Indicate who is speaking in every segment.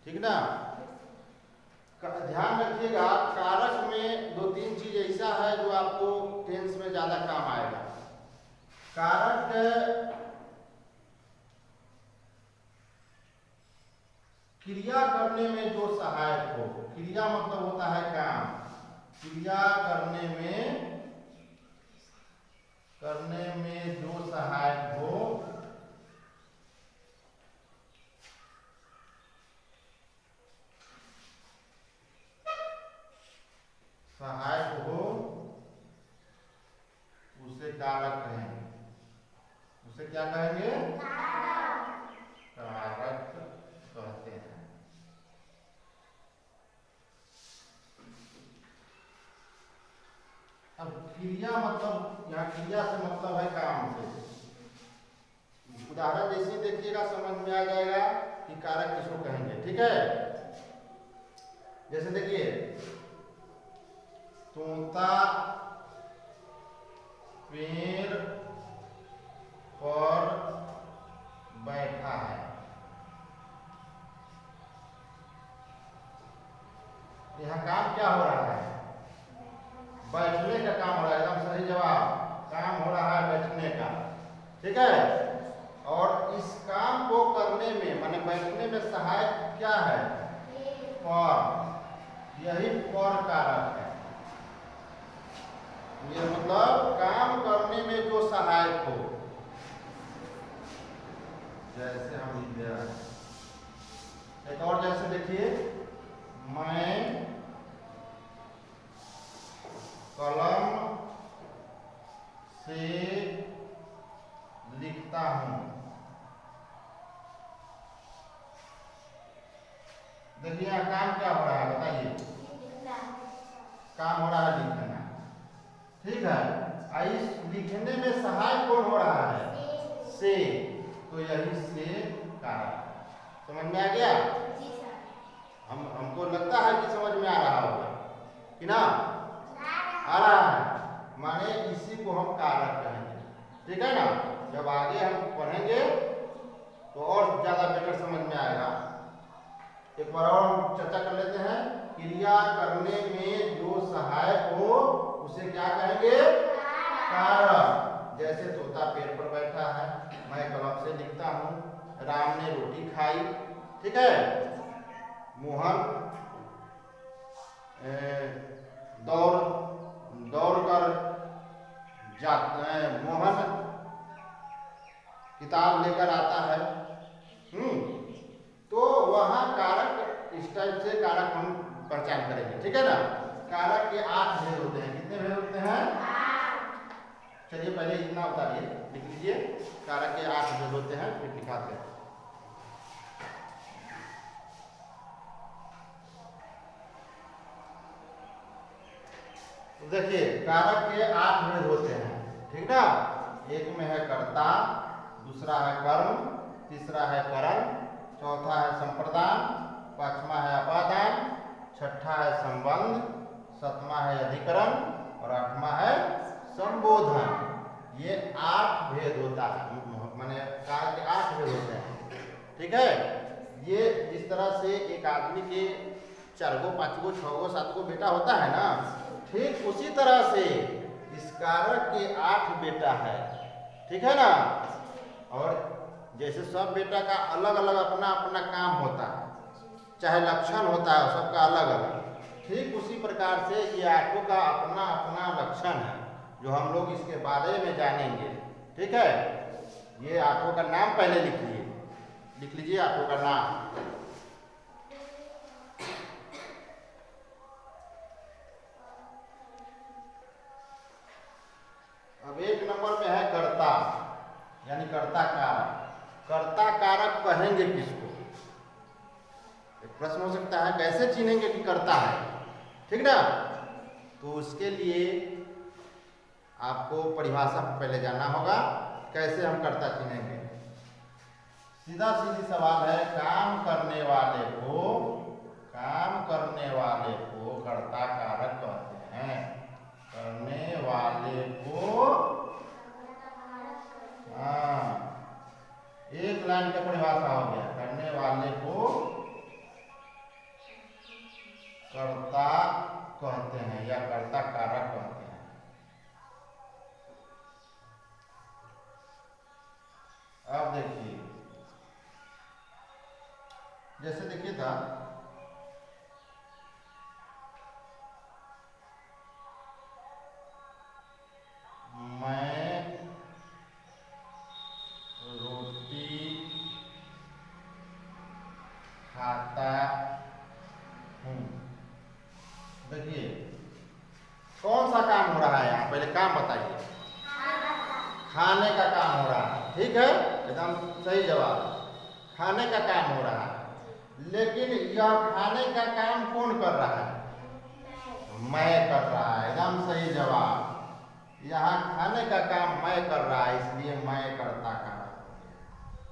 Speaker 1: ठीक ना। ध्यान रखिएगा, कारक में दो तीन चीज ऐसा है जो आपको टेंस में ज्यादा काम आएगा। कारक क्रिया करने में जो सहायक हो, क्रिया मतलब होता है काम, क्रिया करने में जो सहायक हो, उसे कारक कहेंगे। उसे क्या कहेंगे? कारक कहते हैं। अब क्रिया मतलब, यहाँ क्रिया से मतलब है काम से। उदाहरण जैसे देखिएगा समझ में आ जाएगा कि कारक किसको कहेंगे। ठीक है, जैसे देखिए, तोता पेड़ पर बैठा है। यहाँ काम क्या हो रहा है? बैठने का काम हो रहा है। एकदम सही जवाब, काम हो रहा है बैठने का। ठीक है, और इस काम को करने में, माने बैठने में सहायक क्या है? पर। यही पर कारक है। ये मतलब काम करने में जो सहायक हो। जैसे हम लिख दिया, एक और जैसे देखिए, मैं कलम से लिखता हूं। देखिए यहाँ काम क्या हो रहा है बताइए? काम हो रहा है लिखना। ठीक है, इस लिखने में सहायक कौन हो रहा है? से। तो यही से कारक। समझ में आ गया? हमको लगता है कि समझ में आ रहा होगा कि ना? आ रहा है, माने इसी को हम कारक कहेंगे। ठीक है ना। जब आगे हम पढ़ेंगे तो और ज्यादा बेटर समझ में आएगा। एक बार और हम चर्चा कर लेते हैं। क्रिया करने में जो सहायक हो उसे क्या कहेंगे? कारक। जैसे तोता पेड़ पर बैठा है, मैं कलम से लिखता हूँ, राम ने रोटी खाई। ठीक है, मोहन दौड़ कर मोहन किताब लेकर आता है। तो वहां कारक, इस टाइप से कारक हम पहचान करेंगे। ठीक है ना। कारक के 8 भेद होते हैं। कितने भेद होते हैं? 8। चलिए पहले इतना उतारिए, लिख लीजिए। कारक के 8 भेद होते हैं, फिर दिखाते हैं। देखिए, कारक के 8 भेद होते हैं। ठीक ना। एक में है कर्ता, दूसरा है कर्म, तीसरा है करण, चौथा है संप्रदान, पांचवा है अपादान, छठा है संबंध, सातवां है अधिकरण और आठवां है संबोधन। ये 8 भेद होता है, माने कारक के 8 भेद होते हैं। ठीक है, ये जिस तरह से एक आदमी के 4 गो 5 गो 6 गो 7 गो बेटा होता है ना, ठीक उसी तरह से इस कारक के 8 बेटा है। ठीक है ना। और जैसे सब बेटा का अलग अलग अपना अपना काम होता है, चाहे लक्षण होता है सबका अलग अलग, ठीक उसी प्रकार से ये 8 का अपना अपना लक्षण है जो हम लोग इसके बारे में जानेंगे। ठीक है, ये 8 का नाम पहले लिख लीजिए 8 का नाम। अब 1 नंबर में है कर्ता, यानी कर्ता कारक। कर्ता कारक कहेंगे किसको? एक प्रश्न हो सकता है, कैसे चिन्हेंगे कि कर्ता है? ठीक ना। तो उसके लिए आपको परिभाषा पहले जानना होगा, कैसे हम कर्ता चिन्हेंगे। सीधा सीधी सवाल है, काम करने वाले को कर्ता कारक कहते हैं। करने वाले को, हाँ, एक लाइन का परिभाषा हो गया। करने वाले को जैसे देखिए था, मैं रोटी खाता हूँ। देखिए कौन सा काम हो रहा है यहाँ, पहले काम बताइए। खाने का काम हो रहा है, ठीक है, एकदम सही जवाब। खाने का काम हो रहा है, लेकिन यह खाने का काम कौन कर रहा है? मैं कर रहा है, एकदम सही जवाब। यहाँ खाने का काम मैं कर रहा है, इसलिए मैं करता का,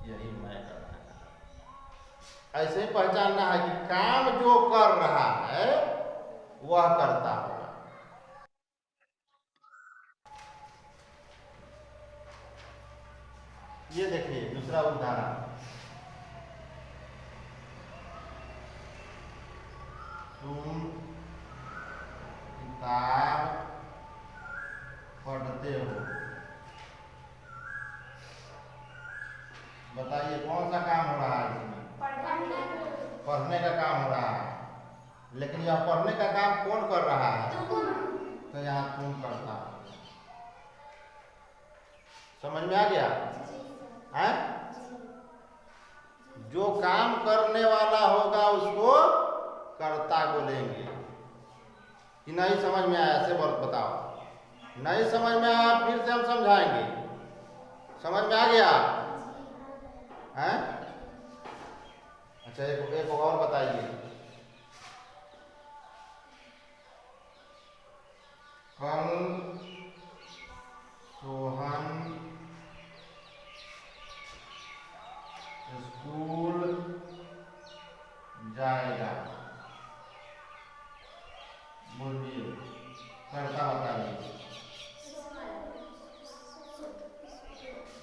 Speaker 1: यही मैं करता का। ऐसे ही पहचानना है कि काम जो कर रहा है वह करता होगा। ये देखिए दूसरा उदाहरण, तुम किताब पढ़ते हो। बताइए कौन सा काम हो रहा है इसमें? पढ़ने का काम हो रहा है, लेकिन यह पढ़ने का काम कौन कर रहा है? तो यहाँ तुम करता हो। समझ में आ गया है? जो काम करने वाला होगा उसको कर्ता बोलेंगे। कि नहीं समझ में आया? ऐसे बताओ। नहीं समझ में आया फिर से हम समझाएंगे। समझ में आ गया है? अच्छा एक और बताइए। कल सोहन स्कूल जाएगा। बोलिए, कर्ता बताइए।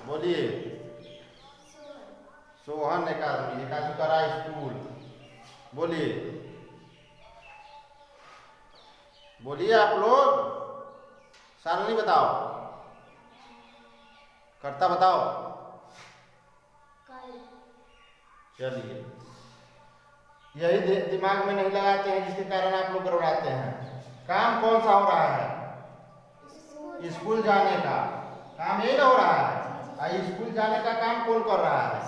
Speaker 1: बोलिए, सोहन एक आदमी करा स्कूल। बोलिए बोलिए आप लोग, सारणी बताओ, कर्ता बताओ। चलिए, यही दिमाग में नहीं लगाते हैं जिसके कारण आप लोग गड़बड़ाते हैं। काम कौन सा हो रहा है? स्कूल जाने का काम यही ना हो रहा है। स्कूल जाने का काम कौन कर रहा है?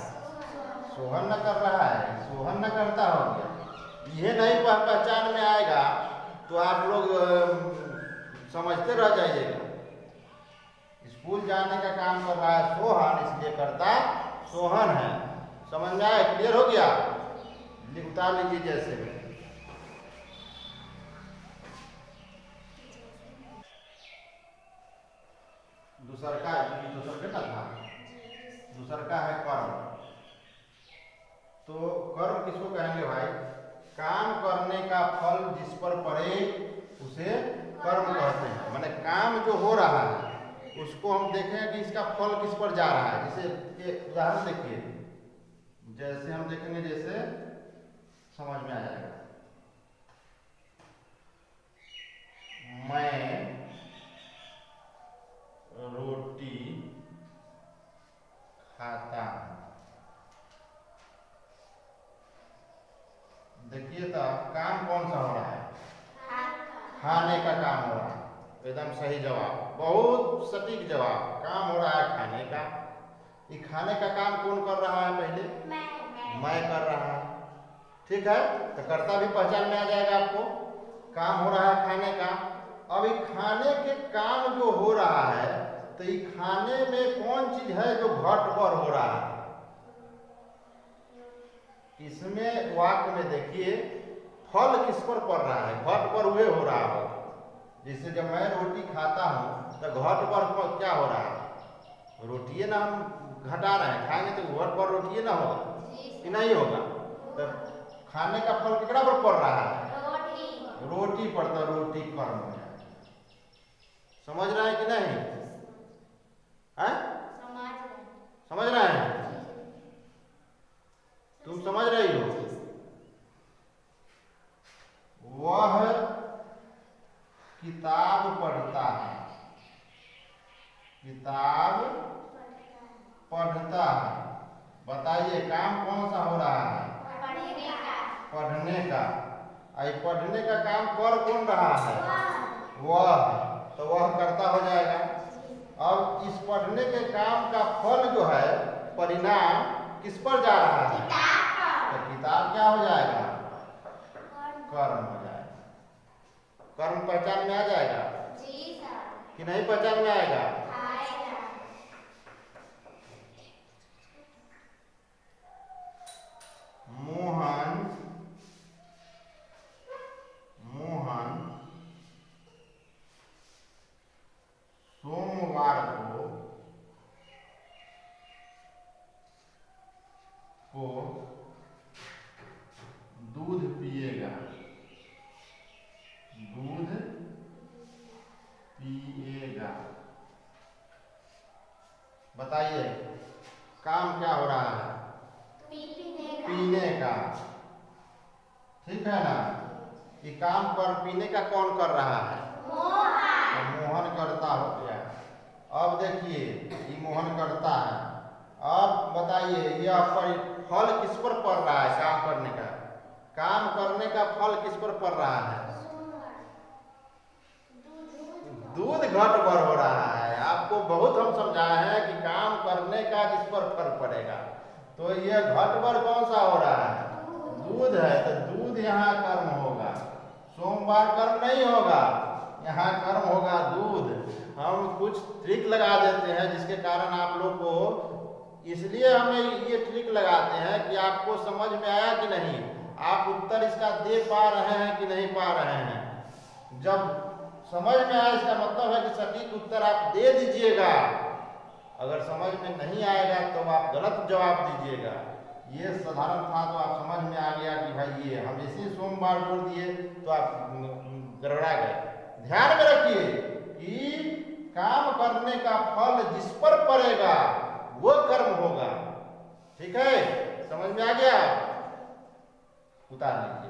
Speaker 1: सोहन न कर रहा है, सोहन न करता हो गया। यह नहीं पहचान में आएगा तो आप लोग समझते रह जाइएगा। स्कूल जाने का काम कर रहा है सोहन, इसलिए करता सोहन है। समझ में आया? क्लियर हो गया? उतार लीजिए जैसे में। दूसर का ना था, दूसर का है कर्म। तो कर्म किसको कहेंगे भाई? काम करने का फल जिस पर पड़े उसे कर्म कहते हैं। माने काम जो हो रहा है उसको हम देखें कि इसका फल किस पर जा रहा है। जैसे उदाहरण देखिए, जैसे हम देखेंगे, जैसे समझ में आ जाएगा। मैं रोटी खाता हूं। देखिए तो काम कौन सा हो रहा है? खाने का काम हो रहा है। एकदम सही जवाब, बहुत सटीक जवाब। काम हो रहा है खाने का। ये खाने का काम कौन कर रहा है? पहले मैं कर रहा है, ठीक है। तो कर्ता भी पहचान में आ जाएगा आपको। काम हो रहा है खाने का। अब ये खाने के काम जो हो रहा है, तो ये खाने में कौन चीज है जो घट पर हो रहा है? इसमें वाक्य में देखिए फल किस पर पड़ रहा है? घट पर हुए हो रहा हो। जैसे जब मैं रोटी खाता हूं तो घट पर क्या हो रहा है? रोटिए ना हम घटा रहे हैं। खाएंगे तो घट पर रोटिए ना होगा कि नहीं होगा? तो खाने का फल कितना पर पड़ रहा है? रोटी पर। तो रोटी कर्म है। समझ रहे हैं कि नहीं? है? समझ रहे हैं? तुम समझ रही हो? वह किताब पढ़ता है। किताब पढ़ता है। बताइए काम कौन सा हो रहा है? का। आई पढ़ने का काम कर कौन रहा है? वह। तो वह कर्ता हो जाएगा। अब इस पढ़ने के काम का फल जो है, परिणाम किस पर जा रहा है? तो किताब क्या हो जाएगा? कर्म हो जाएगा। कर्म पहचान में आ जाएगा कि नहीं पहचान में आएगा? मोहन सोमवार को दूध पिएगा। बताइए काम क्या हो रहा है? पीने का। ठीक है ना? ये काम पर पीने का कौन कर रहा है? तो मोहन करता हो गया। अब देखिए ये मोहन करता है। अब बताइए यह फल किस पर पड़ रहा है? काम करने का। काम करने का फल किस पर पड़ रहा है? दूध घट पर हो रहा है। आपको बहुत हम समझाए हैं कि काम करने का किस पर फर्क पड़ेगा। तो ये घट पर कौन सा हो रहा है? दूध है। तो दूध यहाँ कर्म होगा। सोमवार कर्म नहीं होगा, यहाँ कर्म होगा दूध। हम कुछ ट्रिक लगा देते हैं जिसके कारण आप लोग को, इसलिए हमें ये ट्रिक लगाते हैं कि आपको समझ में आया कि नहीं, आप उत्तर इसका दे पा रहे हैं कि नहीं पा रहे हैं। जब समझ में आए इसका मतलब है कि सटीक उत्तर आप दे दीजिएगा। अगर समझ में नहीं आएगा तो आप गलत जवाब दीजिएगा। ये साधारण था तो आप समझ में आ गया कि भाई ये हम इसी सोमवार जोड़ दिए तो आप गड़बड़ा गए। ध्यान में रखिए कि काम करने का फल जिस पर पड़ेगा वो कर्म होगा। ठीक है, समझ में आ गया? उतार लीजिए।